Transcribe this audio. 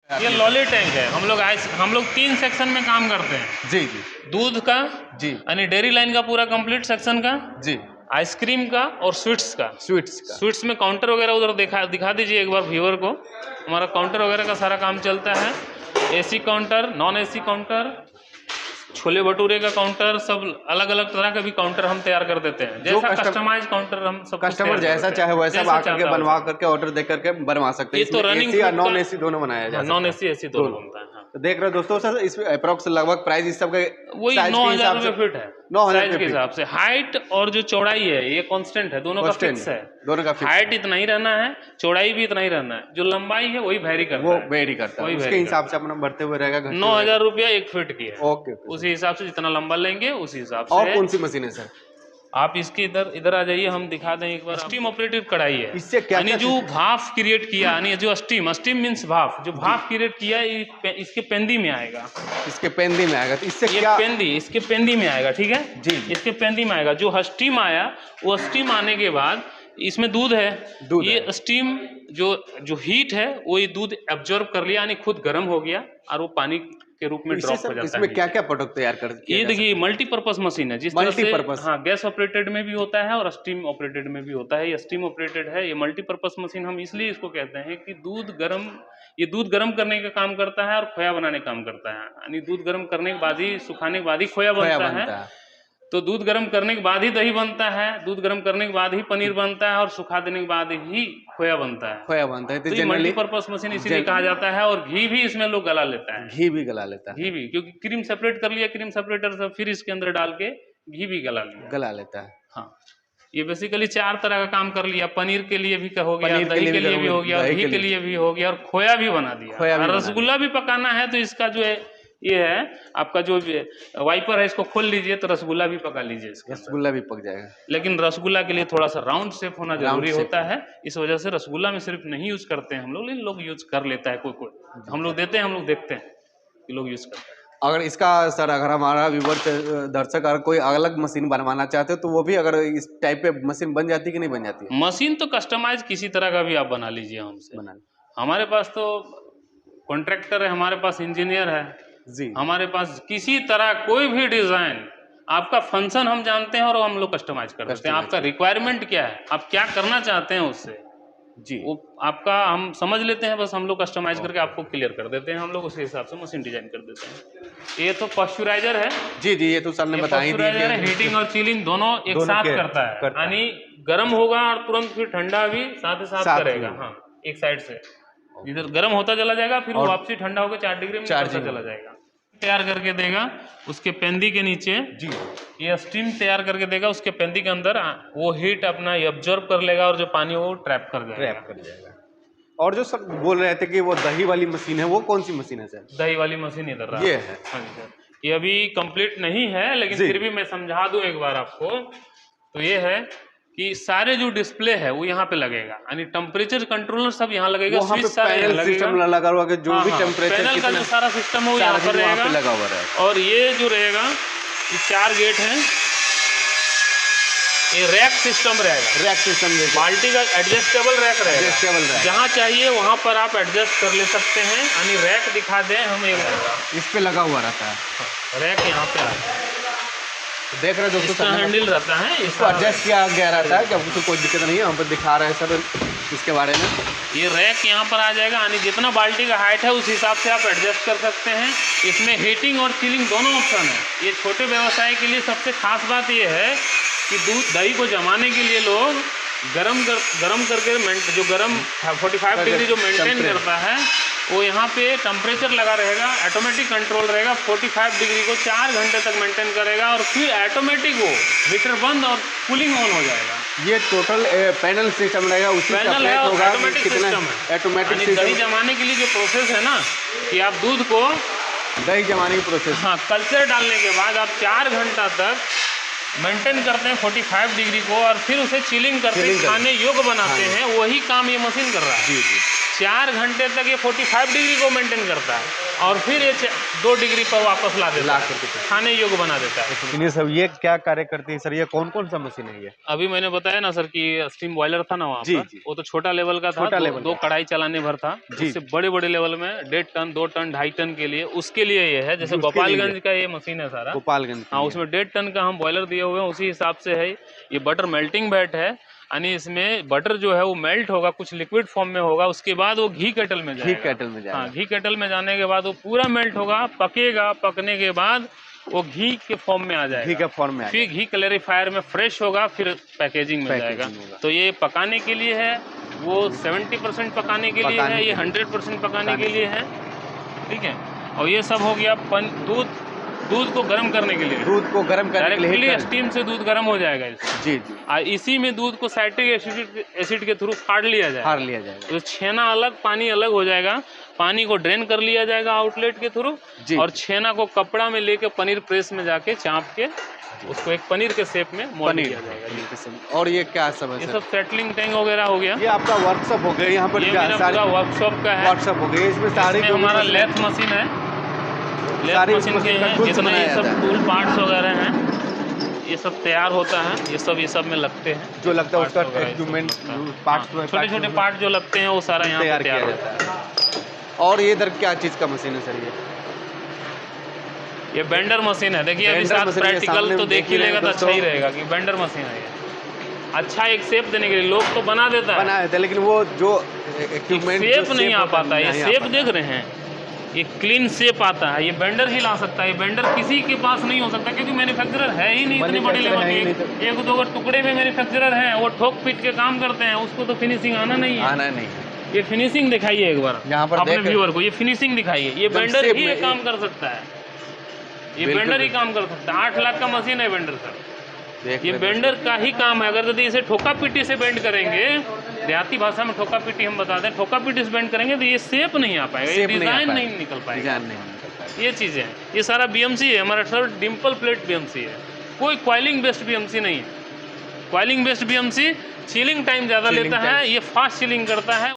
ये lolly tank है। हम लोग 3 सेक्शन में काम करते हैं। जी जी। दूध का जी। यानी डेयरी लाइन का पूरा कंप्लीट सेक्शन का। जी। आइसक्रीम का और स्वीट्स का। स्वीट्स में काउंटर वगैरह उधर दिखा दीजिए एक बार व्यूअर को। हमारा काउंटर वगैरह का सारा काम चलता है। AC counter, non AC counter, chole bhature का काउंटर, सब अलग अलग तरह का भी काउंटर हम तैयार कर देते हैं। जैसा कस्टमाइज काउंटर हम सब कस्टमर जैसा चाहे वैसा आकर के बनवा करके ऑर्डर दे करके बनवा सकते हैं। ये तो रनिंग एसी या नॉन एसी दोनों बनाया जा सकता है। नॉन एसी एसी दोनों बनता है। तो देख रहे हो दोस्तों सर, इसमें अप्रोक्स लगभग प्राइस इस सब का वही 9,000 रुपए फीट है। 9,000 के हिसाब से। हाइट और जो चौड़ाई है ये कांस्टेंट है, दोनों का फिक्स है। दोनों का फिक्स। हाइट इतना ही रहना है, चौड़ाई भी इतना ही रहना है। जो लंबाई है वही वेरी करता है। वो वेरी करता है, उसके हिसाब से अपना बढ़ते हुए रहेगा। 9,000 रुपया 1 फीट की है। ओके। उसी हिसाब से जितना लंबा लेंगे उसी हिसाब से। और कौन सी मशीन है सर? आप इसके इधर आ जाइए, हम दिखा दें एक बार। स्टीम ऑपरेटेड कढ़ाई है। इससे क्या यानी जो भाप क्रिएट किया, यानी जो स्टीम मींस भाप, जो भाप क्रिएट किया इसके पेंदी में आएगा। इसके पेंदी में आएगा। तो इससे क्या इसके पेंदी में आएगा। ठीक है जी। इसके पेंदी में आएगा। जो स्टीम आया, वो स्टीम आने के बाद इसमें दूध है। ये स्टीम जो हीट है वो ये दूध एब्जॉर्ब कर लिया, यानी खुद गर्म हो गया और वो पानी के रूप में ड्रॉप हो जाता है। इसमें क्या क्या प्रोडक्ट तैयार कर? ये देखिए मल्टीपर्पज मशीन है। जिस तरह से हाँ गैस ऑपरेटेड में भी होता है और स्टीम ऑपरेटेड में भी होता है। ये स्टीम ऑपरेटेड है। ये मल्टीपर्पज मशीन हम इसलिए इसको कहते हैं कि ये दूध गर्म करने का काम करता है और खोया बनाने का काम करता है। यानी दूध गर्म करने के बाद ही, सुखाने के बाद ही खोया बनता है। तो दूध गर्म करने के बाद ही दही बनता है, दूध गर्म करने के बाद ही पनीर बनता है और सुखा देने के बाद ही खोया बनता है। तो ये मल्टीपर्पज मशीन इसीलिए कहा जाता है। और घी भी इसमें लोग गला लेता है। घी भी गला लेता है। घी भी, क्योंकि क्रीम सेपरेट कर लिया, क्रीम सेपरेटर से फिर इसके अंदर डाल के घी भी गला लेता है। हाँ, ये बेसिकली 4 तरह का काम कर लिया। पनीर के लिए भी हो गया, दही के लिए भी हो गया, घी के लिए भी हो गया और खोया भी बना दिया। रसगुल्ला भी पकाना है तो इसका जो है ये है आपका जो वाइपर है, इसको खोल लीजिए तो रसगुल्ला भी पका लीजिए। रसगुल्ला भी पक जाएगा। लेकिन रसगुल्ला के लिए थोड़ा सा राउंड शेप होना जरूरी होता है। इस वजह से रसगुल्ला में सिर्फ नहीं यूज करते हैं हम लोग, लेकिन लोग यूज कर लेता है कोई। हम लोग देते हैं, हम लोग देखते हैं कि लोग यूज करते हैं। अगर इसका सर, अगर हमारा व्यूअर दर्शक अगर कोई अलग मशीन बनवाना चाहते हो तो वो भी अगर इस टाइप पे मशीन बन जाती है कि नहीं बन जाती है? मशीन तो कस्टमाइज किसी तरह का भी आप बना लीजिए हमसे। हमारे पास तो कॉन्ट्रैक्टर है, हमारे पास इंजीनियर है जी। हमारे पास किसी तरह कोई भी डिजाइन, आपका फंक्शन हम जानते हैं और हम लोग कस्टमाइज कर देते हैं। आपका रिक्वायरमेंट क्या है, आप क्या करना चाहते हैं उससे जी, वो आपका हम समझ लेते हैं। बस हम लोग कस्टमाइज करके आपको क्लियर कर देते हैं। हम लोग उसी हिसाब से मशीन डिजाइन कर देते हैं। ये तो पॉस्चराइजर है जी। ये तो सर ने बताया ही। हीटिंग और चिलिंग दोनों एक साथ करता है। यानी गर्म होगा और तुरंत फिर ठंडा भी साथ ही साथ करेगा। हाँ, एक साइड से इधर गर्म होता चला जाएगा, फिर वापसी ठंडा होकर 4 डिग्री में चला जाएगा। तैयार करके देगा उसके पेंदी के नीचे जी। ये स्टीम तैयार करके देगा, उसके पेंदी के अंदर वो हीट अपना एब्जॉर्ब कर लेगा और जो पानी वो ट्रैप कर जाएगा। और जो सर बोल रहे थे कि वो दही वाली मशीन है, वो कौन सी मशीन है सर? दही वाली मशीन इधर ये है। हाँ जी सर, ये अभी कंप्लीट नहीं है, लेकिन फिर भी मैं समझा दूं एक बार आपको। तो ये है कि सारे जो डिस्प्ले है वो यहाँ पे लगेगा, यानी टेम्परेचर कंट्रोलर सब यहाँ लगेगा। स्विच सारे सिस्टम लगा हुआ है, जो भी टेम्परेचर पैनल का जो सारा सिस्टम है वो यहाँ पर रहेगा, लगा हुआ है। और ये जो रहेगा, ये 4 गेट हैं, ये रैक सिस्टम रहेगा। रैक सिस्टम बाल्टी का एडजस्टेबल रैक रहेगा। जहाँ चाहिए वहाँ पर आप एडजस्ट कर ले सकते हैं। यानी रैक दिखा दें हम, इस पे लगा हुआ रहता है रैक, यहाँ पे आता है। देख रहे हो दोस्तों, हैंडल रहता है, इसको एडजस्ट किया गया रहता है। क्या कोई दिक्कत नहीं है, हम पर दिखा रहे हैं सर इसके बारे में। ये रैक यहाँ पर आ जाएगा, यानी जितना बाल्टी का हाइट है उस हिसाब से आप एडजस्ट कर सकते हैं। इसमें हीटिंग और चिलिंग दोनों ऑप्शन है। ये छोटे व्यवसाय के लिए सबसे खास बात ये है कि दही को जमाने के लिए लोग गरम करके जो गरम 45 डिग्री जो मेंटेन करता है, वो यहाँ पे टेम्परेचर लगा रहेगा, ऑटोमेटिक कंट्रोल रहेगा। 45 डिग्री को 4 घंटे तक मेंटेन करेगा और फिर ऑटोमेटिक वो हीटर बंद और कूलिंग ऑन हो जाएगा। ये टोटल पैनल सिस्टम रहेगा, उसी पैनल है, ऑटोमेटिक सिस्टम है। ऑटोमेटिक दही जमाने के लिए जो प्रोसेस है ना, कि आप दूध को दही जमाने की प्रोसेस, हाँ, कल्चर डालने के बाद आप 4 घंटा तक मेंटेन करते हैं 45 डिग्री को और फिर उसे चिलिंग करके खाने योग्य बनाते हैं। वही काम ये मशीन कर रहा है। जी जी। 4 घंटे तक ये 45 डिग्री को मेंटेन करता है और फिर ये 2 डिग्री पर वापस ला देता है, खाने योग्य बना देता है। ये सब ये क्या कार्य करती है सर? ये कौन कौन सा मशीन है ये? अभी मैंने बताया ना सर कि स्टीम बॉयलर था ना वहाँ पर, वो तो छोटा लेवल का था, दो कढ़ाई चलाने भर था। उससे बड़े बड़े लेवल में 1.5 टन 2 टन 2.5 टन के लिए, उसके लिए ये है। जैसे गोपालगंज का ये मशीन है सारा, गोपालगंज, हाँ, उसमें 1.5 टन का हम बॉयलर दिए हुए हैं, उसी हिसाब से है। ये बटर मेल्टिंग बैट है, यानी इसमें बटर जो है वो मेल्ट होगा, कुछ लिक्विड फॉर्म में होगा, उसके बाद वो घी केटल में जाएगा। घी केटल में जाएगा। हाँ, घी केटल में जाने के बाद वो पूरा मेल्ट होगा, पकेगा, पकने के बाद वो घी के फॉर्म में आ जाएगा। घी के फॉर्म में फिर घी क्लैरिफायर में फ्रेश होगा, फिर पैकेजिंग में जाएगा। तो ये पकाने के लिए है, वो 70% पकाने के लिए है, ये 100% पकाने के लिए है, ठीक है। और ये सब हो गया दूध को गर्म करने के लिए, दूध को गर्म करने के लिए स्टीम से दूध गर्म हो जाएगा इसमें। जी जी। इसी में दूध को साइट्रिक एसिड के थ्रू फाड़ लिया जाएगा। तो छेना अलग, पानी अलग हो जाएगा। पानी को ड्रेन कर लिया जाएगा आउटलेट के थ्रू, और छेना को कपड़ा में लेके पनीर प्रेस में जाके चाँप के उसको एक पनीर के शेप में मोल्ड किया जाएगा। और ये क्या सब है? ये सब सेटलिंग टैंक वगैरह हो गया। ये आपका वर्कशॉप हो गया यहाँ पर? ये मेरा पूरा वर्कशॉप का है। वर्कशॉप हो गया, इसमें सारी हमारा लेथ मशीन है, लेथ मशीन के हैं जितना ये सब टूल पार्ट्स वगैरह हैं, ये सब तैयार होता है। ये सब में लगते हैं, जो लगता है उसका इक्विपमेंट पार्ट्स, छोटे छोटे पार्ट जो लगते हैं वो सारा यहाँ पे तैयार होता है। और ये इधर क्या चीज़ का मशीन है सर? ये बेंडर मशीन है। देखिए अभी साथ प्रैक्टिकल तो देख ही लेगा तो अच्छा ही रहेगा कि बेंडर मशीन है ये। अच्छा एक शेप देने के लिए लोग तो बना देता है, लेकिन वो जो इक्विपमेंट शेप नहीं आ पाता। ये शेप देख रहे हैं, ये क्लीन शेप आता है, ये बेंडर ही ला सकता है। ये बेंडर किसी के पास नहीं हो सकता, क्योंकि मैन्युफैक्चरर है ही नहीं इतनी बड़ी लेवल पे। एक दो टुकड़े में मैन्युफैक्चरर हैं, वो ठोक पीट के काम करते हैं, उसको तो फिनिशिंग आना नहीं है। ये फिनिशिंग दिखाइए एक बार यहाँ पर अपने व्यूअर को, ये फिनिशिंग दिखाइए। ये बेंडर ही ये काम कर सकता है, ये बेंडर ही काम कर सकता है। 8 लाख का मशीन है बेंडर सर, ये बेंडर का ही काम है। अगर यदि इसे ठोका पीटी से बेंड करेंगे, देहाती भाषा में ठोका पीटी हम बताते हैं, ठोका पीटी से बेंड करेंगे तो ये शेप नहीं आ पाएगा, ये डिजाइन नहीं निकल पाएगा। ये चीजें, ये सारा बीएमसी है हमारा सर, डिम्पल प्लेट बीएमसी है, कोई क्वाइलिंग बेस्ड बीएमसी नहीं है। Coiling based BMC chilling time ज्यादा लेता है, ये फास्ट चिलिंग करता है।